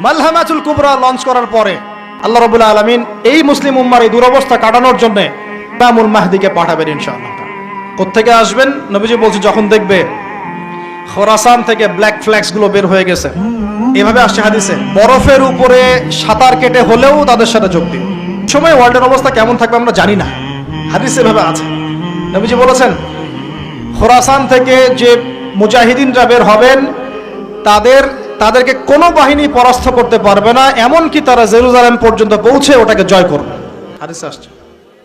মালহামাতুল কুবরা launch করার পরে আল্লাহ রাব্বুল আলামিন এই মুসলিম উম্মার এই দুরবস্থা কাটানোর জন্য ইমামুল মাহদিকে পাঠাবেন ইনশাআল্লাহ। কোত্থেকে আসবেন? নবীজি বলছে যখন দেখবে খোরাসান থেকে ব্ল্যাক ফ্ল্যাক্স গুলো বের হয়ে গেছে, এভাবে আসছে হাদিসে, বরফের উপরে সাঁতার কেটে হলেও তাদের সাথে যোগ দিন। সময় ওয়ার্ল্ডের অবস্থা কেমন থাকবে আমরা জানি না, হাদিসে এভাবে আছে। নবীজি বলেছেন খোরাসান থেকে যে মুজাহিদিনরা বের হবেন তাদেরকে কোনো বাহিনী পরাস্ত করতে পারবে না, এমনকি তারা জেরুজালেম পর্যন্ত পৌঁছে ওটাকে জয় করবে। হাদিসে আসছে,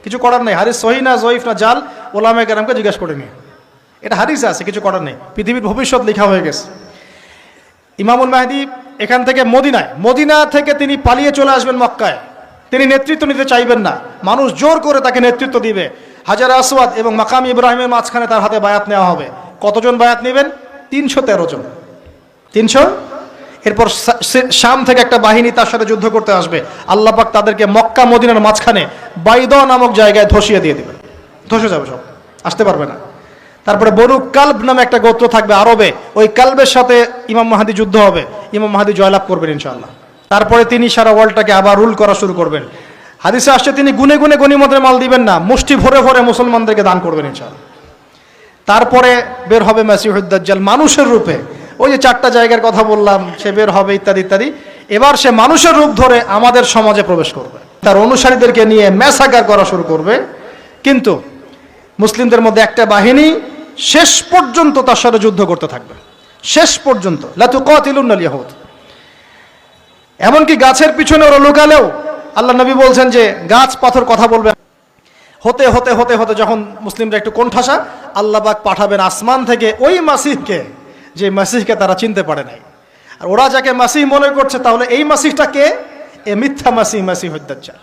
কিছু করার নেই। হাদিস সহিহ না জয়ীফ না জাল, ওলামায়ে কেরামকে জিজ্ঞাসা করে নিয়ে, এটা হাদিসে আছে, কিছু করার নেই। পৃথিবীর ভবিষ্যৎ লেখা হয়ে গেছে। ইমামুল মাহদি এখান থেকে মদিনা থেকে তিনি পালিয়ে চলে আসবেন মক্কায়। তিনি নেতৃত্ব নিতে চাইবেন না, মানুষ জোর করে তাকে নেতৃত্ব দিবে। হাজার আসওয়াদ এবং মাকাম ইব্রাহিমের মাঝখানে তার হাতে বায়াত নেওয়া হবে। কতজন বায়াত নেবেন? 313 জন। 300। এরপর শাম থেকে একটা বাহিনী তার সাথে যুদ্ধ করতে আসবে। আল্লাহ পাক তাদেরকে মক্কা মদিনার মাঝখানে বাইদা নামক জায়গায় ধসিয়ে দিয়ে দেবেন, ধসে যাবে, সব আসতে পারবে না। তারপরে বনু কালব নামে একটা গোত্র থাকবে আরবে, ওই কালবের সাথে ইমাম মাহদি যুদ্ধ হবে, ইমাম মাহদি জয়লাভ করবেন ইনশাআল্লাহ। তারপরে তিনি সারা ওয়ার্ল্ডটাকে আবার রুল করা শুরু করবেন। হাদিসে আসছে তিনি গুনে গুনে গনিমতের মাল দিবেন না, মুষ্টি ভরে ভরে মুসলমানদেরকে দান করবেন ইনশাআল্লাহ। তারপরে বের হবে মাসিহুদ দাজ্জাল মানুষের রূপে, ওই যে 4টা জায়গার কথা বললাম, সে বের হবে ইত্যাদি ইত্যাদি। এবার সে মানুষের রূপ ধরে আমাদের সমাজে প্রবেশ করবে, তার অনুসারীদেরকে নিয়ে ম্যাসাকার করা শুরু করবে। কিন্তু মুসলিমদের মধ্যে একটা বাহিনী শেষ পর্যন্ত তার সাথে যুদ্ধ করতে থাকবে, শেষ পর্যন্ত। লা তুকাতিলুনাল ইয়াহুদ, এমনকি গাছের পিছনে ওরা লুকালেও আল্লাহ নবী বলছেন যে গাছ পাথর কথা বলবে। হতে হতে হতে হতে যখন মুসলিমরা একটু কোণঠাসা, আল্লাহ পাক পাঠাবেন আসমান থেকে ওই মাসিহকে, যে মাসিহকে তারা চিনতে পারে নাই। আর ওরা যাকে মাসিহ মনে করছে, তাহলে এই মাসিহটা কে? এ মিথ্যা মাসিহুদ দাজ্জাল।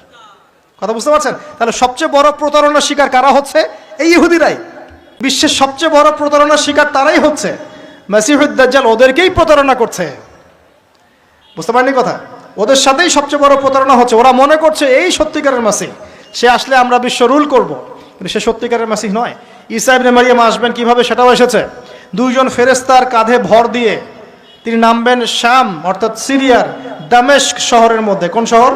কথা বুঝতে পারছেন? তাহলে সবচেয়ে বড় প্রতারণার শিকার কারা হচ্ছে? এই ইহুদিরাই। বিশ্বের সবচেয়ে বড় প্রতারণার শিকার তারাই হচ্ছে। মাসিহুদ দাজ্জাল ওদেরকেই প্রতারণা করছে। বুঝতে পারেননি কথা? ওদের সাথেই সবচেয়ে বড় প্রতারণা হচ্ছে। ওরা মনে করছে এই সত্যিকারের মাসিহ, সে আসলে আমরা বিশ্ব রুল করব, কিন্তু সে সত্যিকারের মাসিহ নয়। ঈসা ইবনে মারিয়াম আসবেন কিভাবে সেটাও এসেছে। 2 জন ফেরেশতার কাঁধে ভর দিয়ে তিনি নামবেন শাম অর্থাৎ সিরিয়ার দামেস্ক শহরের মধ্যে। কোন শহর?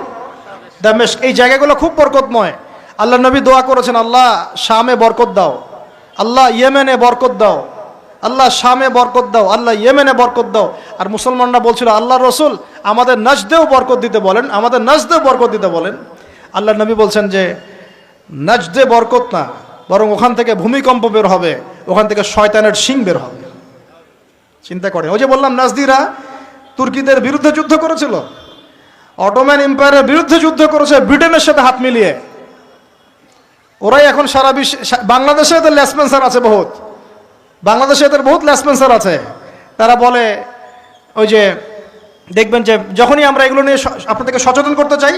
দামেস্ক। এই জায়গাগুলো খুব বরকতময়। আল্লাহ নবী দোয়া করেছেন, আল্লাহ শামে বরকত দাও, আল্লাহ ইয়েমেনে বরকত দাও, আল্লাহ শামে বরকত দাও, আল্লাহ ইয়েমেনে বরকত দাও। আর মুসলমানরা বলছিল, আল্লাহ রসুল আমাদের নাজদেও বরকত দিতে বলেন, আমাদের নাজদেও বরকত দিতে বলেন। আল্লাহ নবী বলছেন যে নাজদে বরকত না, বরং ওখান থেকে ভূমিকম্প বের হবে, ওখান থেকে শয়তানের শিং বের হবে। চিন্তা করেন, ওই যে বললাম নাজদিরা তুর্কিদের বিরুদ্ধে যুদ্ধ করেছিল, অটোম্যান এম্পায়ারের বিরুদ্ধে যুদ্ধ করেছে ব্রিটেনের সাথে হাত মিলিয়ে। ওরাই এখন সারা বিশ্বে, বাংলাদেশে এদের লেসপেন্সার আছে বহুত, বাংলাদেশে এদের বহুত লেসপেন্সার আছে। তারা বলে, ওই যে দেখবেন যে যখনই আমরা এগুলো নিয়ে আপনাদেরকে সচেতন করতে চাই,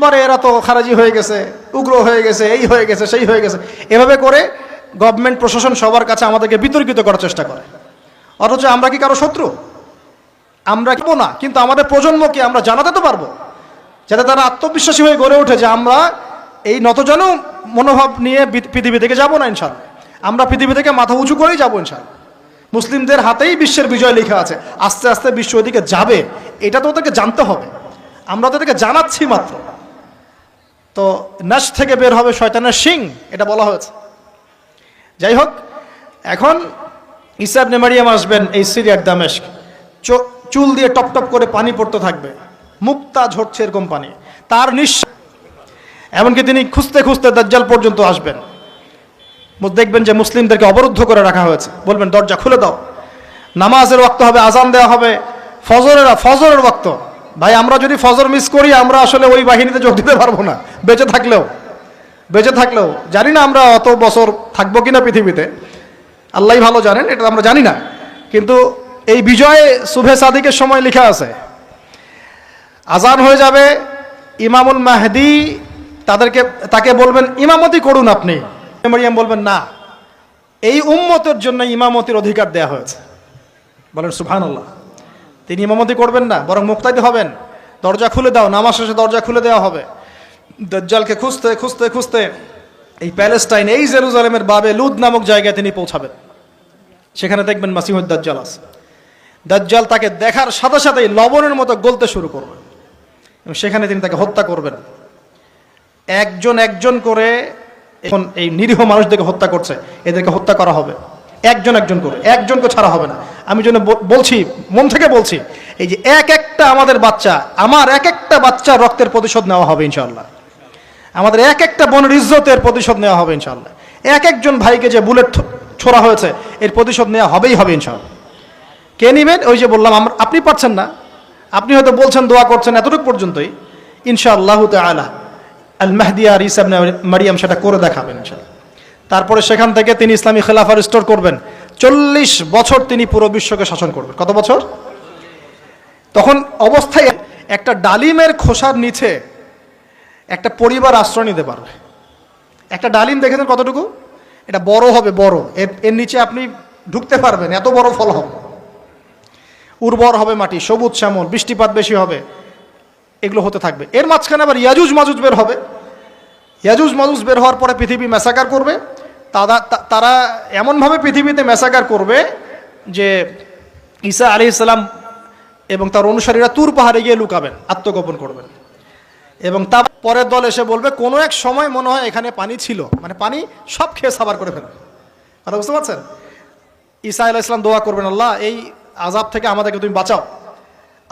বলে এরা তো খারাজি হয়ে গেছে, উগ্র হয়ে গেছে, এই হয়ে গেছে, সেই হয়ে গেছে। এভাবে করে গভর্নমেন্ট প্রশাসন সবার কাছে আমাদেরকে বিতর্কিত করার চেষ্টা করে। অথচ আমরা কি কারো শত্রু? আমরা কেউ না, কিন্তু আমাদের প্রজন্মকে আমরা জানাতে তো পারবো, যাতে তারা আত্মবিশ্বাসী হয়ে গড়ে ওঠে যে আমরা এই নতজানু মনোভাব নিয়ে পৃথিবী থেকে যাবো না ইনশাআল্লাহ। আমরা পৃথিবী থেকে মাথা উঁচু করেই যাবো ইনশাআল্লাহ। মুসলিমদের হাতেই বিশ্বের বিজয় লেখা আছে, আস্তে আস্তে বিশ্ব ওইদিকে যাবে, এটা তো ওদেরকে জানতে হবে। আমরা তাদেরকে জানাচ্ছি মাত্র। তো নাশ থেকে বের হবে শয়তানের শিং, এটা বলা হয়েছে। যাই হোক, এখন ঈসা ইবনে মারিয়াম আসবেন এই সিরিয়ার দামেস্ক, চুল দিয়ে টপ টপ করে পানি পড়তে থাকবে, মুক্তা ঝরছে এরকম পানি, তার নিঃশ্বাস। এমনকি তিনি খুঁজতে খুঁজতে দাজ্জাল পর্যন্ত আসবেন। দেখবেন যে মুসলিমদেরকে অবরুদ্ধ করে রাখা হয়েছে, বলবেন দরজা খুলে দাও। নামাজের ওয়াক্ত হবে, আজান দেওয়া হবে, ফজরের ওয়াক্ত। ভাই আমরা যদি ফজর মিস করি, আমরা আসলে ওই বাহিনীতে যোগ দিতে পারবো না, বেঁচে থাকলেও জানি না আমরা অত বছর থাকবো কিনা পৃথিবীতে, আল্লাহই ভালো জানেন, এটা আমরা জানি না। কিন্তু এই বিজয় সুবহে সাদিকের সময় লেখা আছে। আজান হয়ে যাবে, ইমামুল মাহদি তাকে বলবেন ইমামতি করুন আপনি। মারিয়াম বলবেন না, এই উম্মতের জন্য ইমামতির অধিকার দেয়া হয়েছে। বলেন সুবহানাল্লাহ। তিনি ইমামতি করবেন না, বরং মুক্তাদি হবেন। দরজা খুলে দাও, নামাজ শেষে দরজা খুলে দেওয়া হবে। দাজ্জালকে খুঁজতে খুঁজতে খুঁজতে এই প্যালেস্টাইন, এই জেরুজালেমের বাবে লুদ নামক জায়গায় তিনি পৌঁছাবেন। সেখানে দেখবেন মাসিহুদ দাজ্জাল আছে। দাজ্জাল তাকে দেখার সাথে সাথেই লবণের মতো গলতে শুরু করবে এবং সেখানে তিনি তাকে হত্যা করবেন। একজন একজন করে এখন এই নিরীহ মানুষদেরকে হত্যা করছে, এদেরকে হত্যা করা হবে একজন একজন করে, একজনকে ছাড়া হবে না। আমি জন্য বলছি, মন থেকে বলছি, এই যে এক একটা আমাদের বাচ্চা, আমার এক একটা বাচ্চা রক্তের প্রতিশোধ নেওয়া হবে ইনশাআল্লাহ। আমাদের এক একটা বোনের ইজ্জতের প্রতিশোধ নেওয়া হবে ইনশাআল্লাহ। এক একজন ভাইকে যে বুলেট ছোড়া হয়েছে এর প্রতিশোধ নেওয়া হবেই হবে ইনশাআল্লাহ। কে নিবেন? ওই যে বললাম, আপনি পারছেন না, আপনি হয়তো বলছেন দোয়া করছেন এতটুকু পর্যন্তই, ইনশাআল্লাহ তাআলা আল মাহদি আর ঈসা ইবনে মারিয়াম সেটা করে দেখাবেন ইনশাআল্লাহ। তারপরে সেখান থেকে তিনি ইসলামী খেলাফা রিস্টোর করবেন। 40 বছর তিনি পুরো বিশ্বকে শাসন করবেন। কত বছর? তখন অবস্থায় একটা ডালিমের খোসার নিচে একটা পরিবার আশ্রয় নিতে পারবে। একটা ডালিম দেখেছেন কতটুকু? এটা বড় হবে, বড়, এর নিচে আপনি ঢুকতে পারবেন, এত বড় ফল হবে, উর্বর হবে মাটি, সবুজ শ্যামল, বৃষ্টিপাত বেশি হবে, এগুলো হতে থাকবে। এর মাঝখানে আবার ইয়াজুজ মাজুজ বের হবে। ইয়াজুজ মাজুজ বের হওয়ার পরে পৃথিবী ম্যাসাকার করবে। তারা এমনভাবে পৃথিবীতে ম্যাসাকার করবে যে ঈসা আলাইহিস সালাম এবং তার অনুসারীরা তুর পাহাড়ে গিয়ে লুকাবেন, আত্মগোপন করবেন। এবং তার পরের দল এসে বলবে কোনো এক সময় মনে হয় এখানে পানি ছিল, মানে পানি সব খেয়ে সাবার করে ফেলবে। কথা বুঝতে পারছেন? ঈসা আলাইহিস সালাম দোয়া করবেন, আল্লাহ এই আযাব থেকে আমাদেরকে তুমি বাঁচাও।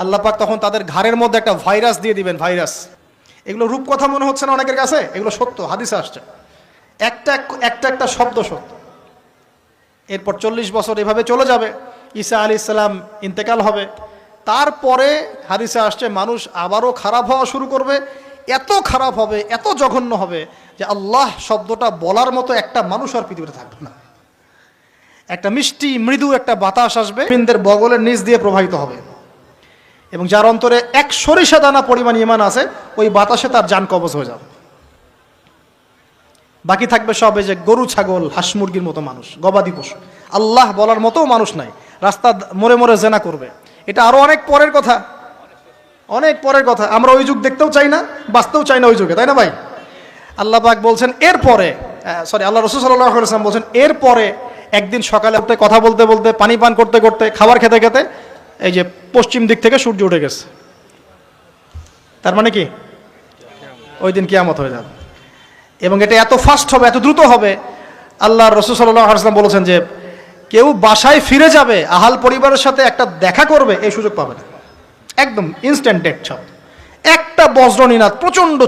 আল্লাহ পাক তখন তাদের ঘাড়ের মধ্যে একটা ভাইরাস দিয়ে দিবেন, ভাইরাস। এগুলো রূপকথা মনে হচ্ছে না অনেকের কাছে? এগুলো সত্য, হাদিসে আসছে, একটা একটা শব্দ সত্য। এরপর 40 বছর এভাবে চলে যাবে, ঈসা আলাইহিস সালাম ইন্তেকাল হবে। তারপরে হাদিসে আসছে মানুষ আবারও খারাপ হওয়া শুরু করবে। এত খারাপ হবে, এত জঘন্য হবে যে আল্লাহ শব্দটা বলার মতো একটা মানুষ আর পৃথিবীতে থাকবে না। একটা মিষ্টি মৃদু একটা বাতাস আসবে, মুমিনদের বগলের নিচ দিয়ে প্রবাহিত হবে, এবং যার অন্তরে এক সরিষা দানা পরিমাণ ঈমান আছে ওই বাতাসে তার জান কবজ হয়ে যাবে। বাকি থাকবে সব এই যে গরু ছাগল হাঁস মুরগির মতো মানুষ, গবাদি পশু। আল্লাহ বলার মতো মানুষ নাই, রাস্তা মরে মরে জেনা করবে। এটা আরো অনেক পরের কথা, অনেক পরের কথা। আমরা ওই যুগ দেখতেও চাই না, বাঁচতেও চাই না ওই যুগে, তাই না ভাই? আল্লাহ পাক বলছেন এরপরে, আল্লাহ রাসূল সাল্লাল্লাহু আলাইহি ওয়াসাল্লাম বলছেন এরপরে একদিন সকালে কথা বলতে বলতে, পানি পান করতে করতে, খাবার খেতে খেতে এই যে পশ্চিম দিক থেকে সূর্য উঠে গেছে। তার মানে কি? ওই দিন কিয়ামত হয়ে যাবে। এবং এটা এত ফাস্ট হবে, এত দ্রুত হবে, আল্লাহ রাসূল সাল্লাল্লাহু আলাইহি ওয়াসাল্লাম বলেছেন যে কেউ বাসায় ফিরে যাবে, আহাল পরিবারের সাথে একটা দেখা করবে, এই সুযোগ পাবে না। একদম ইনস্ট্যান্ট ডেট সব। একটা বজ্রনীনাদ, প্রচণ্ড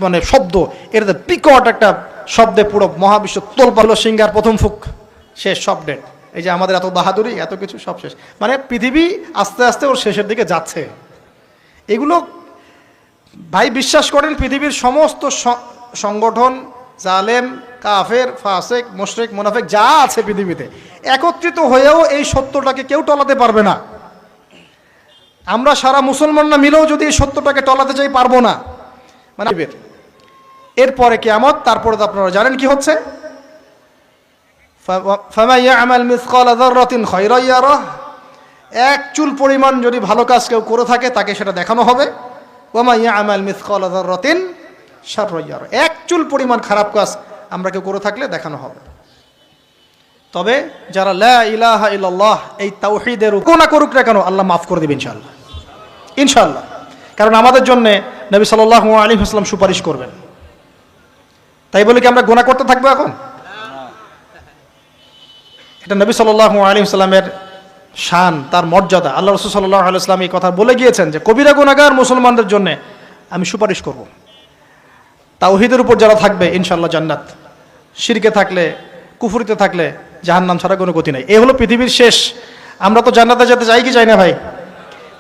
মানে শব্দ, এটাতে বিকট একটা শব্দে পুরো মহাবিশ্ব তোলপাড় হলো। সিঙ্গার প্রথম ফুক, শেষ, সব ডেট। এই যে আমাদের এত বাহাদুরি, এত কিছু সব শেষ। মানে পৃথিবী আস্তে আস্তে ওর শেষের দিকে যাচ্ছে। এগুলো ভাই বিশ্বাস করেন, পৃথিবীর সমস্ত সংগঠন, জালেম, কাফের, ফাসেক, মুশরিক, মুনাফিক যা আছে পৃথিবীতে একত্রিত হয়েও এই সত্যটাকে কেউ টলাতে পারবে না। আমরা সারা মুসলমানরা মিলেও যদি এই সত্যটাকে টলাতে চাই, পারবো না। মানে এরপরে কিয়ামত, তারপরে তো আপনারা জানেন কি হচ্ছে। ফামান ইয়া'মাল মিসকালা যাররাতিন খায়রান ইয়ারাহ, এক চুল পরিমাণ যদি ভালো কাজ কেউ করে থাকে তাকে সেটা দেখানো হবে। ওয়া মান ইয়া'মাল মিসকালা যাররাতিন শাররান ইয়ারাহ, এক চুল পরিমাণ খারাপ কাজ আমরা কেউ করে থাকলে দেখানো হবে। তবে যারা লা ইলাহা ইল্লাল্লাহ এই তাওহীদের কোনা করুক না কেন, আল্লাহ মাফ করে দেবেন ইনশাআল্লাহ, ইনশাআল্লাহ। কারণ আমাদের জন্য নবী সাল্লাল্লাহু আলাইহি ওয়াসাল্লাম সুপারিশ করবেন। তাই বলে কি আমরা গুনাহ করতে থাকবো এখন? এটা নবী সাল্লাল্লাহু আলাইহি ওয়াসাল্লামের শান, তার মর্যাদা। আল্লাহ রাসূল সাল্লাল্লাহু আলাইহি ওয়াসাল্লাম এই কথা বলে গিয়েছেন যে কবিরা গুনাহগার মুসলমানদের জন্য আমি সুপারিশ করব। তাওহীদের উপর যারা থাকবে ইনশাআল্লাহ জান্নাত, শিরকে থাকলে, কুফরিতে থাকলে জাহান্নাম ছাড়া কোনো গতি নাই। এই হলো পৃথিবীর শেষ। আমরা তো জান্নাতে যেতে চাই কি চাই না ভাই?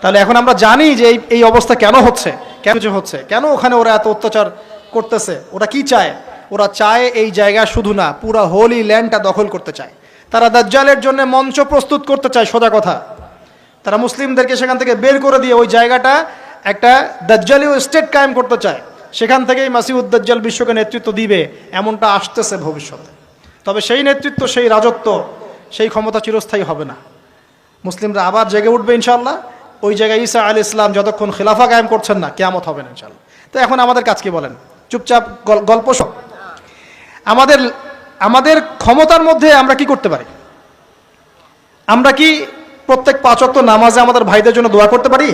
তাহলে এখন আমরা জানি যে এই অবস্থা কেন হচ্ছে, কেন হচ্ছে, কেন ওখানে ওরা এত অত্যাচার করতেছে। ওরা কি চায়? ওরা চায় এই জায়গা শুধু না, পুরা হোলি ল্যান্ডটা দখল করতে চায়। তারা দাজ্জালের জন্য মঞ্চ প্রস্তুত করতে চায়, সোজা কথা। তারা মুসলিমদেরকে সেখান থেকে বের করে দিয়ে ওই জায়গাটা একটা দাজ্জালীয় স্টেট কায়েম করতে চায়। সেখান থেকেই মাসিহুদ দাজ্জাল বিশ্বকে নেতৃত্ব দিবে, এমনটা আসতেছে ভবিষ্যতে। তবে সেই নেতৃত্ব, সেই রাজত্ব, সেই ক্ষমতা চিরস্থায়ী হবে না। মুসলিমরা আবার জেগে উঠবে ইনশাআল্লাহ। ওই জায়গায় ঈসা আলাইহিস সালাম যতক্ষণ খিলাফা কায়েম করছেন না, কিয়ামত হবে না ইনশাআল্লাহ। তো এখন আমাদের কাজ কি বলেন? চুপচাপ গল্প সব। আমাদের ক্ষমতার মধ্যে আমরা কি করতে পারি? আমরা কি প্রত্যেক 5 ওয়াক্ত নামাজে আমাদের ভাইদের জন্য দোয়া করতে পারি?